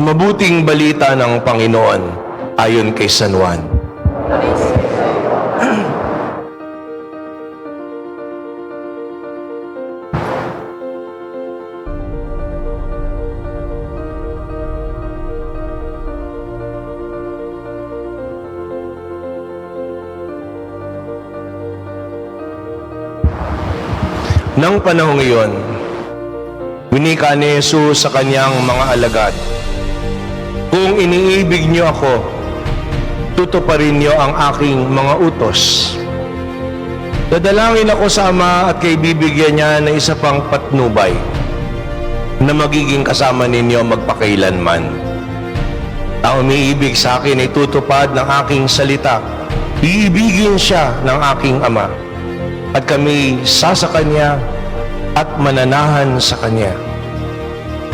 Ang mabuting balita ng Panginoon ayon kay San Juan. Nang panahong iyon, winika ni Jesus sa kanyang mga alagad, "Kung iniibig niyo ako, tutuparin niyo ang aking mga utos. Dadalangin ako sa Ama at kay bibigyan niya ng isa pang patnubay na magiging kasama ninyo magpakailanman. Ang umiibig sa akin ay tutupad ng aking salita. Iibigin siya ng aking Ama, at kami sa Kanya at mananahan sa Kanya.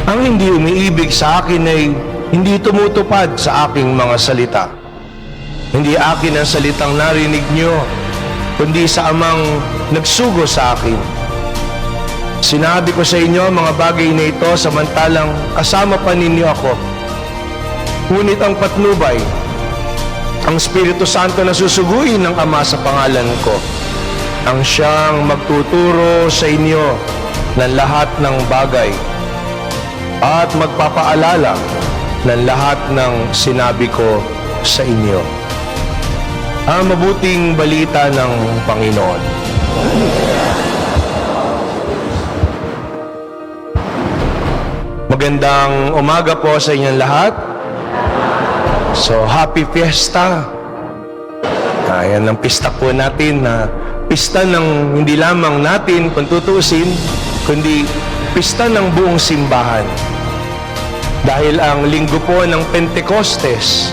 Ang hindi umiibig sa akin ay hindi tumutupad sa aking mga salita. Hindi akin ang salitang narinig niyo, kundi sa Amang nagsugo sa akin. Sinabi ko sa inyo mga bagay na ito samantalang kasama pa ninyo ako. Ngunit ang patnubay, ang Espiritu Santo na susuguin ng Ama sa pangalan ko, ang siyang magtuturo sa inyo ng lahat ng bagay at magpapaalala ng lahat ng sinabi ko sa inyo." Ang mabuting balita ng Panginoon. Magandang umaga po sa inyong lahat. So, happy fiesta. Ayan ang pista po natin na pista ng hindi lamang natin kung tutuusin, kundi pista ng buong simbahan. Dahil ang linggo po ng Pentecostes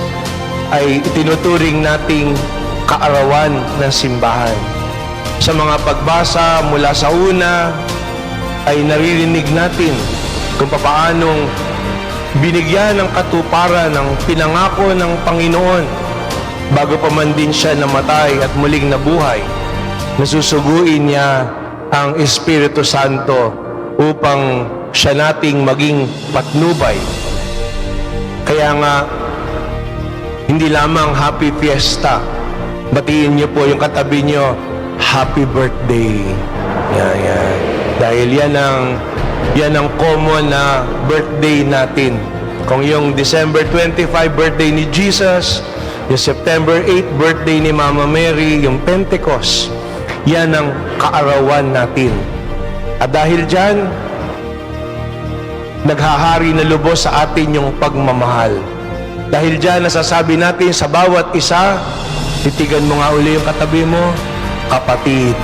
ay itinuturing nating kaarawan ng simbahan. Sa mga pagbasa mula sa una ay naririnig natin kung paanong binigyan ng katuparan ng pinangako ng Panginoon bago pa man din siya namatay at muling nabuhay. Nasusuguin niya ang Espiritu Santo upang siya nating maging patnubay. Kaya nga, hindi lamang happy fiesta, batiin niyo po yung katabi niyo, happy birthday. Yan. Dahil yan ang common na birthday natin. Kung yung December 25 birthday ni Jesus, yung September 8 birthday ni Mama Mary, yung Pentecost, yan ang kaarawan natin. At dahil dyan, naghahari na lubos sa atin yung pagmamahal. Dahil dyan, nasasabi natin sa bawat isa, titigan mo nga uli yung katabi mo, kapatid.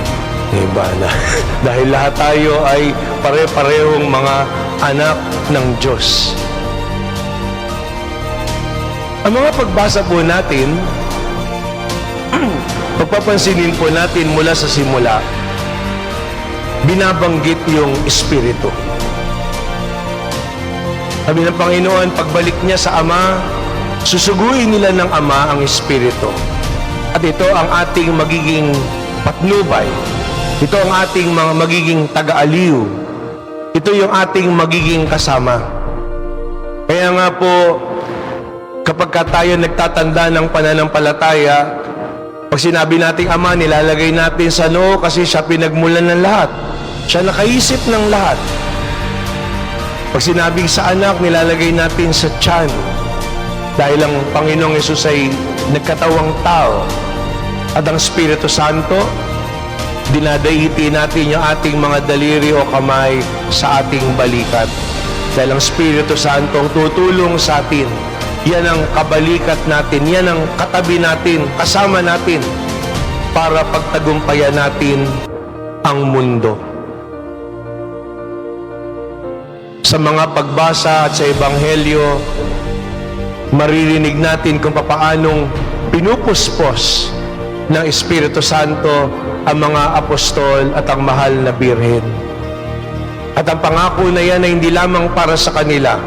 Diba na? Dahil lahat tayo ay pare-parehong mga anak ng Diyos. Ang mga pagbasa po natin, pagpapansinin po natin mula sa simula, binabanggit yung Espiritu. Sabi ng Panginoon, pagbalik niya sa Ama, susuguin nila ng Ama ang Espiritu. At ito ang ating magiging patnubay. Ito ang ating mga magiging taga-aliw. Ito yung ating magiging kasama. Kaya nga po, kapag tayo nagtatanda ng pananampalataya, pag sinabi nating Ama, nilalagay natin sa noo kasi siya pinagmulan ng lahat. Siya nakaisip ng lahat. Pag sinabing sa anak, nilalagay natin sa tiyan. Dahil ang Panginoong Yesus ay nagkatawang tao. At ang Espiritu Santo, dinadaiti natin yung ating mga daliri o kamay sa ating balikat. Dahil ang Espiritu Santo ang tutulong sa atin. Yan ang kabalikat natin, yan ang katabi natin, kasama natin para pagtagumpayan natin ang mundo. Sa mga pagbasa at sa Ebanghelyo, maririnig natin kung paanong pinupuspos ng Espiritu Santo ang mga apostol at ang mahal na birhen. At ang pangako na yan ay hindi lamang para sa kanila,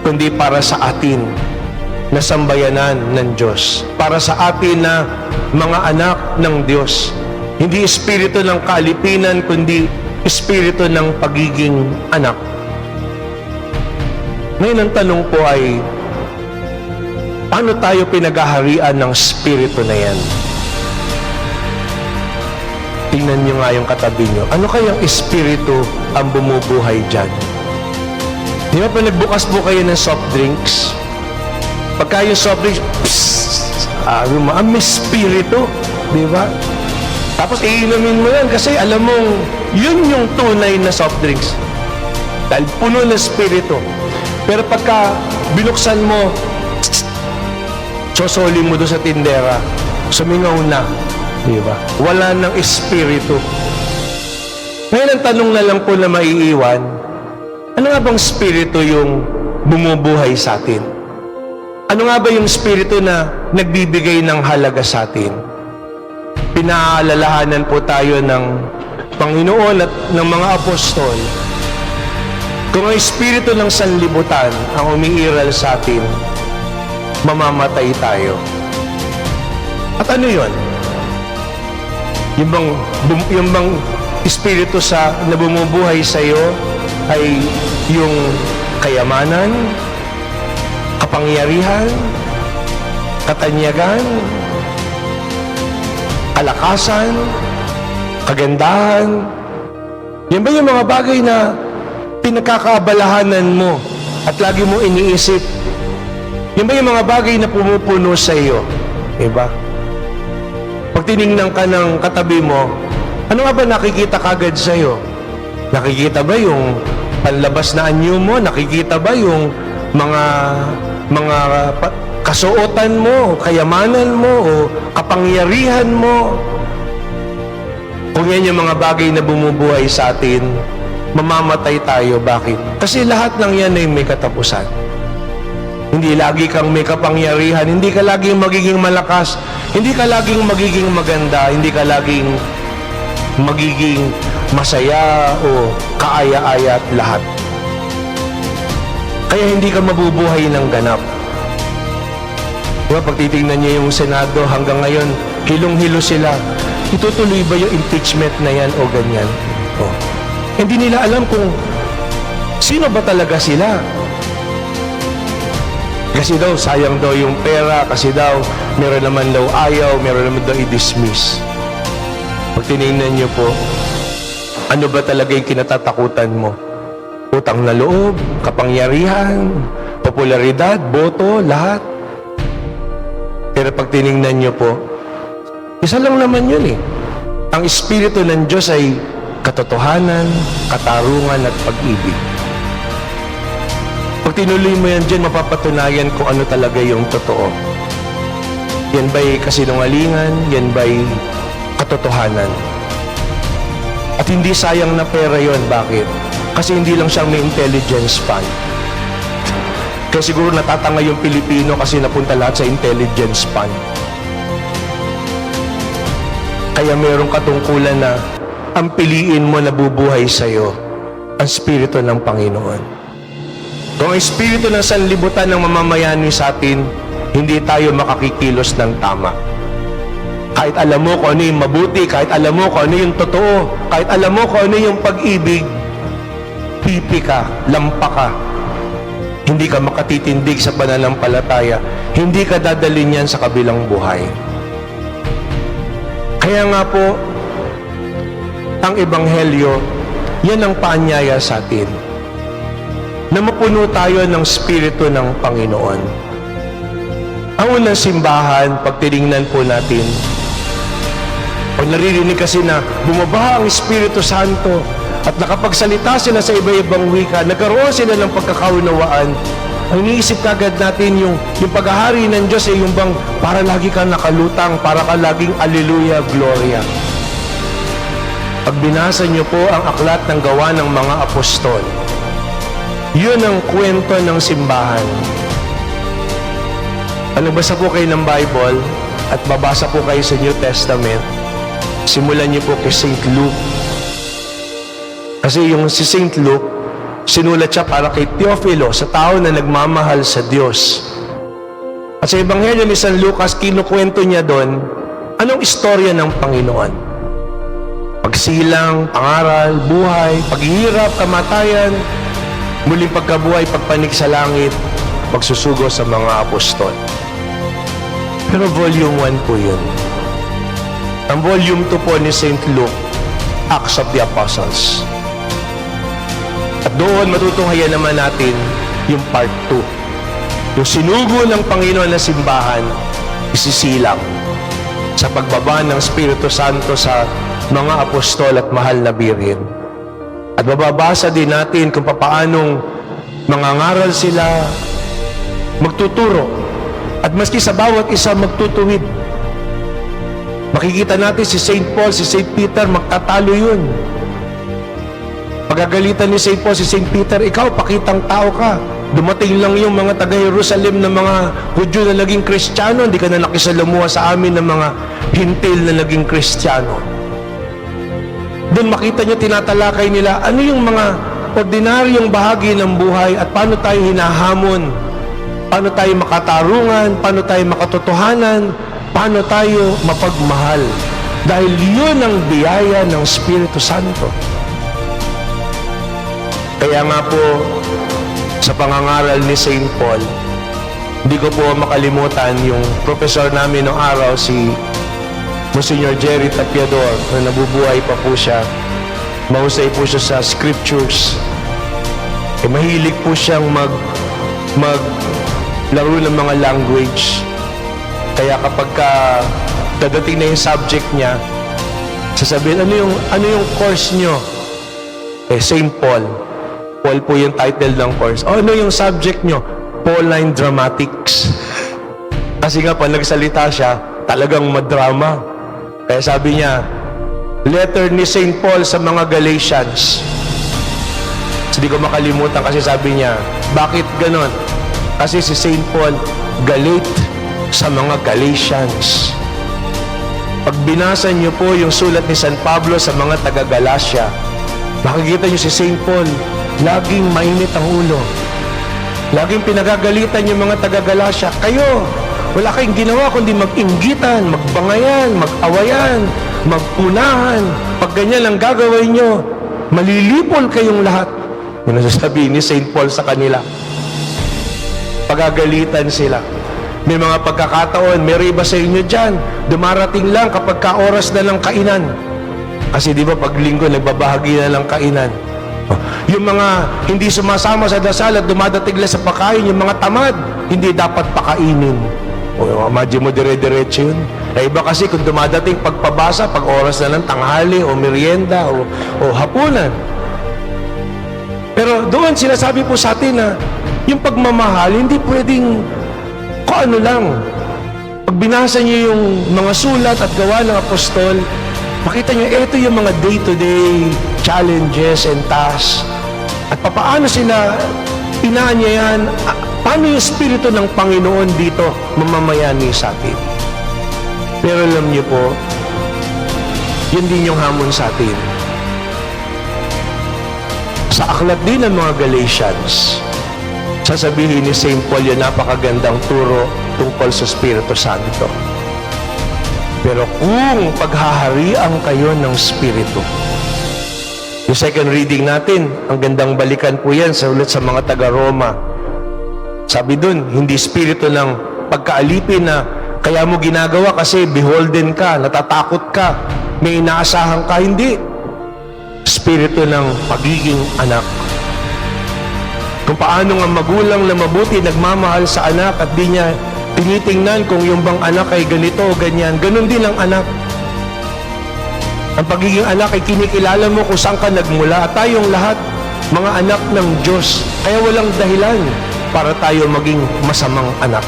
kundi para sa atin na sambayanan ng Diyos. Para sa atin na mga anak ng Diyos. Hindi espiritu ng kaalipinan, kundi espiritu ng pagiging anak. Ngayon ang tanong po ay, paano tayo pinaghaharian ng Espiritu na yan? Tingnan nyo nga yung katabi nyo. Ano kayang Espiritu ang bumubuhay dyan? Di ba pa nagbukas po kayo ng soft drinks? Pagka yung soft drinks, may Espiritu. Di ba? Tapos iinumin mo yan kasi alam mong yun yung tunay na soft drinks. Dahil puno ng Espiritu. Pero pagka binuksan mo, sosoli mo doon sa tindera, sumingaw na. Di ba? Wala ng Espiritu. Ngayon ang tanong na lang po na maiiwan, ano nga bang Espiritu yung bumubuhay sa atin? Ano nga ba yung Espiritu na nagbibigay ng halaga sa atin? Pinaalalahanan po tayo ng Panginoon at ng mga apostol. Kung ang Espiritu ng sanlibutan ang umiiral sa atin, mamamatay tayo. At ano yun? Yung bang Espiritu na bumubuhay sa iyo ay yung kayamanan, kapangyarihan, katanyagan, kalakasan, kagandahan. Yan ba yung mga bagay na pinagkakaabalahanan mo at lagi mo iniisip? Yan ba yung mga bagay na pumupuno sa iyo? Diba? Pag tinignan ka ng katabi mo, ano nga ba nakikita kagad sa iyo? Nakikita ba yung panlabas na anyo mo? Nakikita ba yung mga kasuotan mo, kayamanan mo, o kapangyarihan mo? Kung yan yung mga bagay na bumubuhay sa atin, mamamatay tayo. Bakit? Kasi lahat ng yan ay may katapusan. Hindi lagi kang may kapangyarihan, hindi ka laging magiging malakas, hindi ka laging magiging maganda, hindi ka laging magiging masaya o kaaya-aya at lahat. Kaya hindi ka mabubuhay ng ganap. Diba, pag titingnan niyo yung Senado, hanggang ngayon, hilong-hilo sila. Itutuloy ba yung impeachment na yan o ganyan? Oh. Hindi nila alam kung sino ba talaga sila. Kasi daw, sayang daw yung pera, kasi daw, meron naman daw ayaw, meron naman daw i-dismiss. Pag tinignan niyo po, ano ba talaga yung kinatatakutan mo? Utang na loob, kapangyarihan, popularidad, boto, lahat. Pero pag tinignan niyo po, isa lang naman yun eh. Ang Espiritu ng Diyos ay katotohanan, katarungan at pag-ibig. Pag tinuloy mo yan dyan, mapapatunayan kung ano talaga yung totoo. Yan ba'y kasinungalingan? Yan ba'y katotohanan? At hindi sayang na pera yon. Bakit? Kasi hindi lang siyang may intelligence fund. Kaya siguro natatanga yung Pilipino kasi napunta lahat sa intelligence fund. Kaya merong katungkulan na ang piliin mo na bubuhay sa'yo, ang Espiritu ng Panginoon. Kung ang Espiritu ng sanlibutan ng mamamayani sa atin, hindi tayo makakikilos ng tama. Kahit alam mo kung ano yung mabuti, kahit alam mo kung ano yung totoo, kahit alam mo kung ano yung pag-ibig, pipi ka, lampa ka. Hindi ka makatitindig sa pananampalataya. Hindi ka dadalhin yan sa kabilang buhay. Kaya nga po, ang Ebanghelyo, yan ang paanyaya sa atin. Na mapuno tayo ng Espiritu ng Panginoon. Ang unang simbahan, pag tinignan po natin, pag naririnig kasi na bumaba ang Espiritu Santo at nakapagsalita sila sa iba-ibang wika, nagkaroon sila ng pagkakaunawaan, ang iniisip kagad natin yung paghahari ng Diyos ay yung bang para lagi kang nakalutang, para ka laging Alleluia, Gloria. Pag binasa niyo po ang aklat ng Gawa ng mga Apostol, yun ang kwento ng simbahan. Basa po kayo ng Bible at babasa po kayo sa New Testament. Simulan niyo po kay St. Luke. Kasi yung si St. Luke, sinulat siya para kay Teofilo, sa tao na nagmamahal sa Diyos. At sa Ebanghelyo ni San Lucas, kinukwento niya doon, anong istorya ng Panginoon? Pagsilang, pangaral, buhay, paghihirap, kamatayan, muling pagkabuhay, pagpanik sa langit, pagsusugo sa mga apostol. Pero volume 1 po yun. Ang volume 2 po ni St. Luke, Acts of the Apostles. At doon matutunghayan naman natin yung part 2. Yung sinugo ng Panginoon na simbahan, isisilang sa pagbaba ng Espiritu Santo sa mga apostol at mahal na birhen. At mababasa din natin kung paanong mangangaral sila, magtuturo, at maski sa bawat isa magtutuwid. Makikita natin si St. Paul, si St. Peter, magtatalo yun. Pagagalitan ni St. Paul, si St. Peter, ikaw, pakitang tao ka. Dumating lang yung mga taga-Jerusalem na mga Hudyo na naging Kristiyano, hindi ka na nakisalamuha sa amin ng mga Hintil na naging Kristiyano. Doon makita nyo, tinatalakay nila, ano yung mga ordinaryong bahagi ng buhay at paano tayo hinahamon, paano tayo makatarungan, paano tayo makatotohanan, paano tayo mapagmahal. Dahil yun ang biyaya ng Espiritu Santo. Kaya nga po, sa pangangaral ni St. Paul, hindi ko po makalimutan yung professor namin noong araw, si Monsignor Jerry Tapiador, na nabubuhay pa po siya. Mahusay po siya sa scriptures. Mahilig po siyang maglaro ng mga language. Kaya kapag dadating na yung subject niya, sasabihin, ano yung course nyo? St. Paul. Paul po yung title ng course. Ano yung subject nyo? Pauline Dramatics. Kasi nga, pag nagsalita siya, talagang madrama. Kaya sabi niya, letter ni St. Paul sa mga Galatians. Hindi ko makalimutan kasi sabi niya, bakit ganon? Kasi si St. Paul, galit sa mga Galatians. Pag binasa niyo po yung sulat ni San Pablo sa mga taga-Galacia, makikita niyo si St. Paul, laging mainit ang ulo. Laging pinagagalitan yung mga taga-Galacia. Kayo, wala kayong ginawa kundi mag-inggitan, magbangayan, mag-awayan, magpunahan. Pag ganyan ang gagawin nyo, malilipol kayong lahat. Yung nasasabihin ni St. Paul sa kanila. Pagagalitan sila. May mga pagkakataon, may iba sa inyo dyan, dumarating lang kapag ka-oras na ng kainan. Kasi di ba pag linggo, nagbabahagi na ng kainan. Yung mga hindi sumasama sa dasal at dumadating lang sa pagkain, yung mga tamad, hindi dapat pakainin. O imagine mo dire-diretso yun. Iba kasi kung dumadating pagpabasa, pag oras na ng tanghali o merienda o hapunan. Pero doon sinasabi po sa atin na yung pagmamahal, hindi pwedeng kung ano lang. Pag binasa niyo yung mga sulat at gawa ng apostol, makita niyo, ito yung mga day-to-day challenges and tasks. At paano sila inaanyayan, paano yung Espiritu ng Panginoon dito mamamayani sa atin. Pero alam niyo po, yun din yung hamon sa atin. Sa aklat din ng mga Galatians, sasabihin ni St. Paul yung napakagandang turo tungkol sa Espiritu Santo. Pero kung paghaharian kayo ng Espiritu, yung second reading natin, ang gandang balikan po yan sa ulit sa mga taga-Roma. Sabi dun, hindi Espiritu ng pagkaalipin na kaya mo ginagawa kasi beholden ka, natatakot ka, may inaasahan ka, hindi. Espiritu ng pagiging anak. Kung paano nga magulang na mabuti nagmamahal sa anak at di niya tinitingnan kung yung bang anak ay ganito o ganyan, ganun din ang anak. Ang pagiging anak ay kinikilala mo kung saan ka nagmula at tayong lahat mga anak ng Diyos. Kaya walang dahilan para tayo maging masamang anak.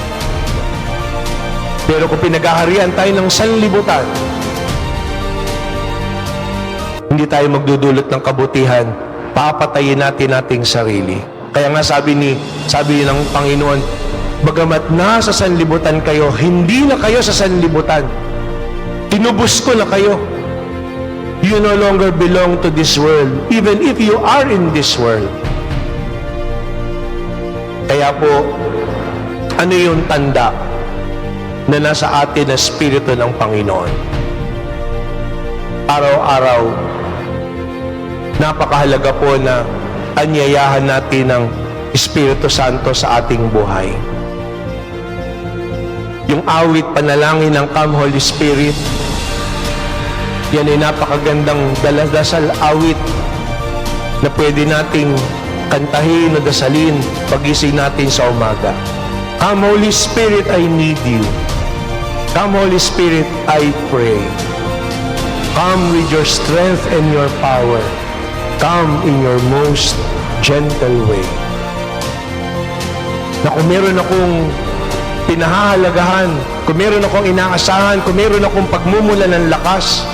Pero kung pinaghaharian tayo ng sanlibutan, hindi tayo magdudulot ng kabutihan, papatayin natin ating sarili. Kaya nga sabi ng Panginoon, bagamat nasa sanlibutan kayo, hindi na kayo sa sanlibutan. Tinubos ko na kayo. You no longer belong to this world, even if you are in this world. Kaya po, ano yung tanda na nasa atin na Espiritu ng Panginoon? Araw-araw, napakahalaga po na anyayahan natin ng Espiritu Santo sa ating buhay. Yung awit panalangin ng Come Holy Spirit, yan ay napakagandang daladasal awit na pwede nating kantahin o dasalin pagising natin sa umaga. Come Holy Spirit, I need you. Come Holy Spirit, I pray. Come with your strength and your power. Come in your most gentle way. Na kung meron akong pinahahalagahan, kung meron akong inaasahan, kung meron akong pagmumula ng lakas,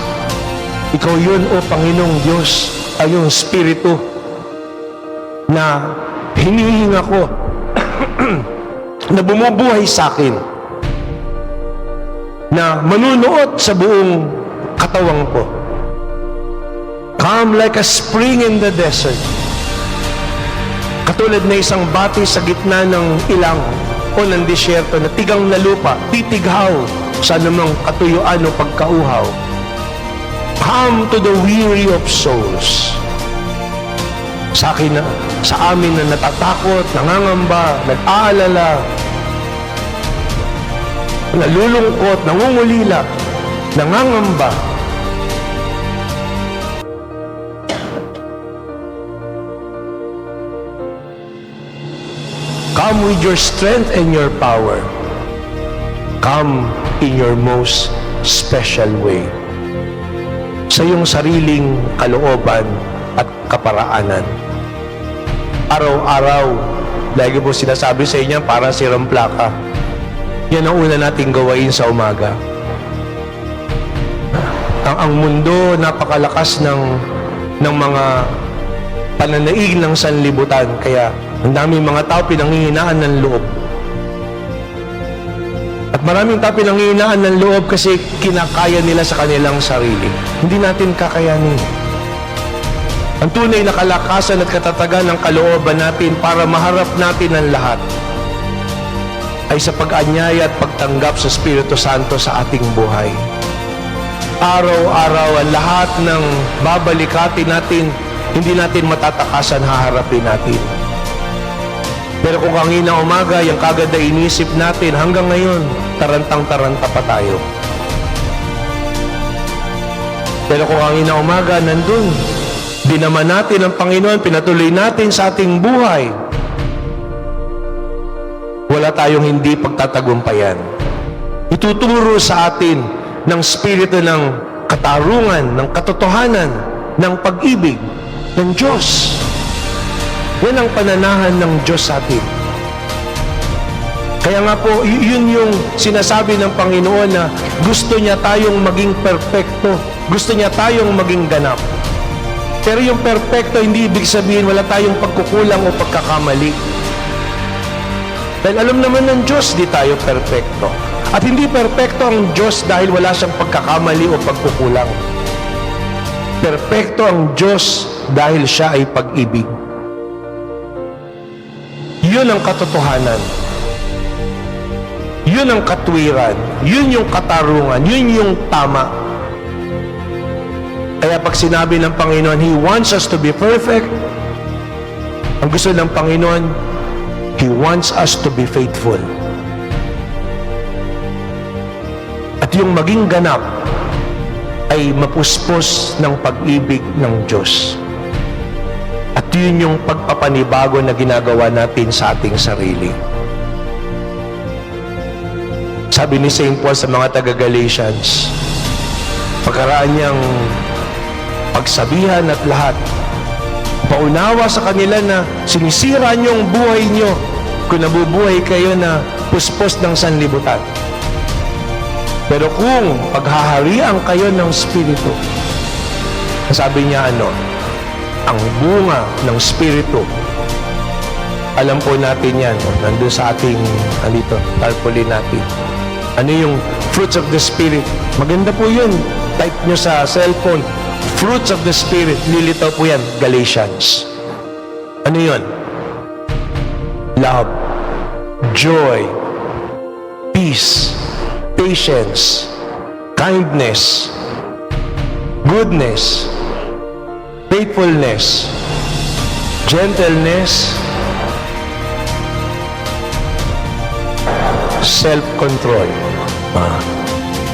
ikaw yun, O Panginoong Diyos, ay yung Espiritu na hinihinga ko na bumubuhay sa akin, na manunuot sa buong katawang ko. Come like a spring in the desert. Katulad na isang bati sa gitna ng ilang o ng disyerto na tigang na lupa, titighaw sa anumang katuyuan o pagkauhaw. Come to the weary of souls. Sa amin na natatakot, nangangamba, nag-aalala, nalulungkot, nangungulila, nangangamba. Come with your strength and your power. Come in your most special way. Sa iyong sariling kalooban at kaparaanan. Araw-araw, lagi po sinasabi sa inyo, parang sirang plaka. Yan ang una nating gawain sa umaga. Ang mundo, napakalakas ng mga pananaig ng sanlibutan. Kaya ang daming mga tao pinanghihinaan ng loob. At maraming tao pinanghihinaan ng loob kasi kinakaya nila sa kanilang sarili. Hindi natin kakayanin. Ang tunay na kalakasan at katatagan ng kalooban natin para maharap natin ang lahat ay sa pag-anyaya at pagtanggap sa Espiritu Santo sa ating buhay. Araw-araw ang lahat ng babalikatin natin, hindi natin matatakasan, haharapin natin. Pero kung kanina umaga, yung kagad na inisip natin, hanggang ngayon, tarantang-taranta pa tayo. Pero kung kanina umaga, nandun, dinaman natin ang Panginoon, pinatuloy natin sa ating buhay, wala tayong hindi pagtatagumpayan. Ituturo sa atin ng Espiritu ng katarungan, ng katotohanan, ng pag-ibig ng Diyos. Yan ang pananahan ng Diyos sa atin. Kaya nga po, yun yung sinasabi ng Panginoon na gusto niya tayong maging perpekto. Gusto niya tayong maging ganap. Pero yung perpekto, hindi ibig sabihin wala tayong pagkukulang o pagkakamali. Dahil alam naman ng Diyos, di tayo perpekto. At hindi perpekto ang Diyos dahil wala siyang pagkakamali o pagkukulang. Perpekto ang Diyos dahil siya ay pag-ibig. Yun ang katotohanan. Yun ang katwiran. Yun yung katarungan. Yun yung tama. Kaya pag sinabi ng Panginoon, He wants us to be perfect, ang gusto ng Panginoon, He wants us to be faithful. At yung maging ganap ay mapuspos ng pag-ibig ng Diyos. At yun yung pagpapanibago na ginagawa natin sa ating sarili. Sabi ni St. Paul sa mga taga-Galatians, pagkaraan niyang pagsabihan at lahat, paunawa sa kanila na sinisira niyo ang buhay niyo kung nabubuhay kayo na puspos ng sanlibutan. Pero kung paghaharian kayo ng Espiritu, sabi niya ang bunga ng Espiritu, alam po natin yan, nandun sa ating, tarpaulin natin. Ano yung fruits of the Spirit? Maganda po yun. Type nyo sa cellphone, fruits of the Spirit. Lilitaw po yan, Galatians. Ano yun? Love, joy, peace, patience, kindness, goodness, faithfulness, gentleness, self-control.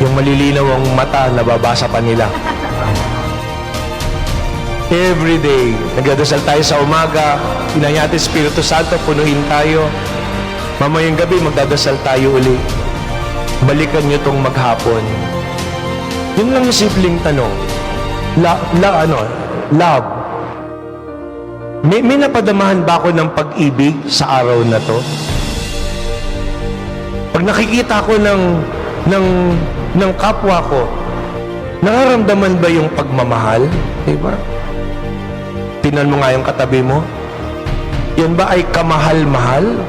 Yung malilinaw ang mata, nababasa pa nila. Every day, nagdadasal tayo sa umaga, inayati Espiritu Santo, punuin tayo. Mamayang gabi, magdadasal tayo uli. Balikan nyo itong maghapon. Yun lang yung simpleng tanong. Love. May napadamahan ba ako ng pag-ibig sa araw na to? Pag nakikita ko ng kapwa ko, nararamdaman ba yung pagmamahal? Diba? Tingnan mo nga yung katabi mo. Yan ba ay kamahal-mahal?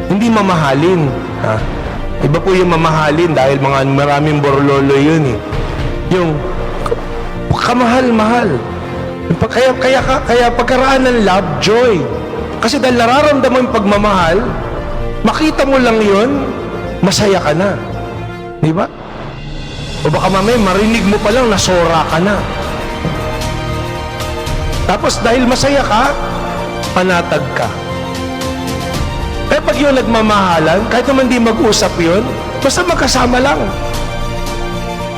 Hindi mamahalin. Ha? Iba po yung mamahalin dahil maraming borlolo yun eh. Yung kamahal-mahal. Kaya pagkaraan ng love, joy. Kasi dahil nararamdaman yung pagmamahal, makita mo lang yun, masaya ka na. Di ba? O baka mamaya marinig mo pa lang, nasora ka na. Tapos dahil masaya ka, panatag ka. Eh pag yun nagmamahalan, kahit naman di mag-usap yun, basta magkasama lang.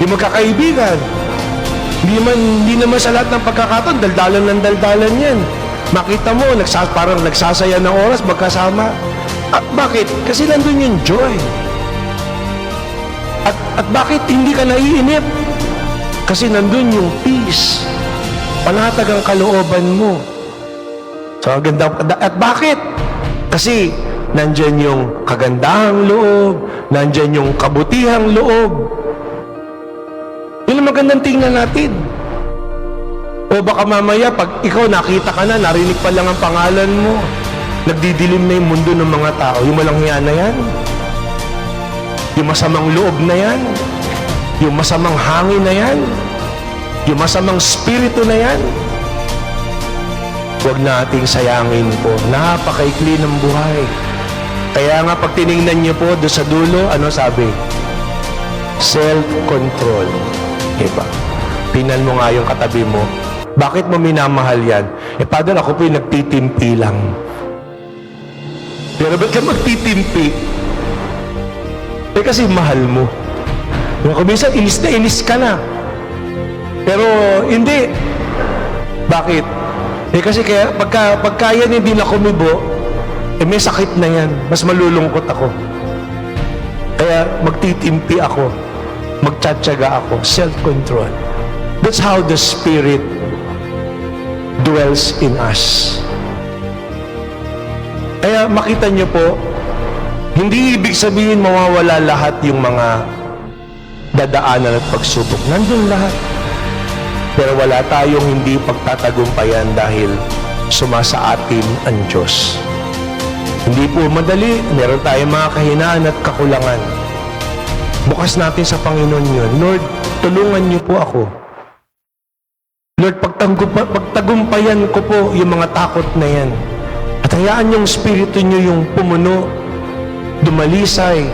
Di magkakaibigan. Hindi naman sa lahat ng pagkakataon, daldalan yan. Makita mo, parang nagsasaya ng oras, magkasama. At bakit? Kasi nandun yung joy. At bakit hindi ka naiinip? Kasi nandun yung peace. Panatag ang kalooban mo. So, ang ganda. At bakit? Kasi nandyan yung kagandahang loob, nandyan yung kabutihang loob. Yun ang magandang tingnan natin. O baka mamaya, pag ikaw nakita ka na, narinig pa lang ang pangalan mo, nagdidilim na yung mundo ng mga tao. Yung malangya na yan, yung masamang loob na yan, yung masamang hangin na yan, yung masamang spirito na yan, huwag nating sayangin po. Napakaikli ng buhay. Kaya nga pag tinignan niyo po doon sa dulo, ano sabi? Self-control. Diba? Tingnan mo nga yung katabi mo. Bakit mo minamahal yan? Padre, ako po yung nagtitimpi lang. Pero ba't ka magtitimpi? Kasi mahal mo. Kung minsan, inis ka na. Pero hindi. Bakit? Kasi kaya, pagka yan hindi na kumibo, may sakit na yan. Mas malulungkot ako. Kaya magtitimpi ako. Magtsatsaga ako. Self-control. That's how the Spirit dwells in us. Kaya makita niyo po, hindi ibig sabihin mawawala lahat yung mga dadaanan at pagsubok. Nandun lahat. Pero wala tayong hindi pagtatagumpayan dahil sumasa atin ang Diyos. Hindi po madali. Meron tayong mga kahinaan at kakulangan. Bukas natin sa Panginoon yun. Lord, tulungan niyo po ako. Lord, pagtagumpayan ko po yung mga takot na yan. At hayaan yung Espiritu niyo yung pumuno, dumalisay.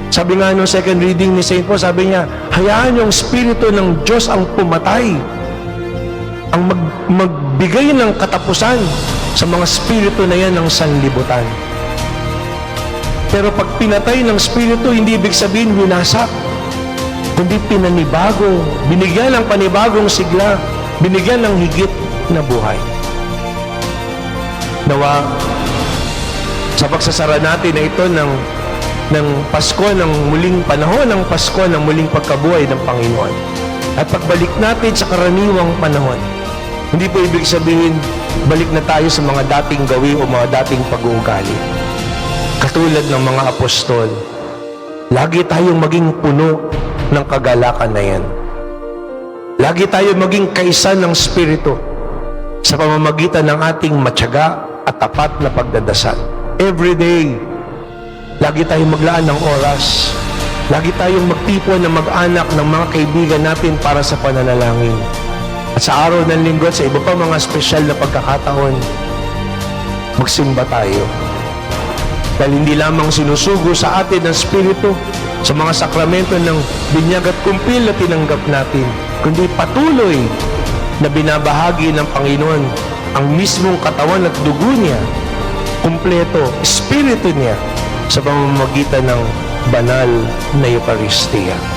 Sabi nga nung second reading ni St. Paul, sabi niya, hayaan yung Espiritu ng Diyos ang pumatay. Ang magbigay ng katapusan sa mga Espiritu na yan ng sanlibutan. Pero pag pinatay ng Espiritu, hindi ibig sabihin winasak, kundi pinanibago, binigyan ng panibagong sigla, binigyan ng higit na buhay. Nawa, sa pagsasara natin na ito ng Pasko, ng muling panahon ng Pasko, ng muling pagkabuhay ng Panginoon. At pagbalik natin sa karaniwang panahon, hindi po ibig sabihin, balik na tayo sa mga dating gawi o mga dating pag-uugali. Katulad ng mga apostol, lagi tayong maging puno ng kagalakan na yan. Lagi tayong maging kaisa ng Espiritu sa pamamagitan ng ating matyaga at tapat na pagdadasal. Every day, lagi tayong maglaan ng oras. Lagi tayong magtipon na mag-anak ng mga kaibigan natin para sa pananalangin. At sa araw ng linggo at sa iba pa mga espesyal na pagkakataon, magsimba tayo. Dahil hindi lamang sinusugo sa atin ng Espiritu sa mga sakramento ng binyag at kumpil na tinanggap natin, kundi patuloy na binabahagi ng Panginoon ang mismong katawan at dugo niya, kumpleto, espiritu niya, sa pamamagitan ng banal na Eucharistia.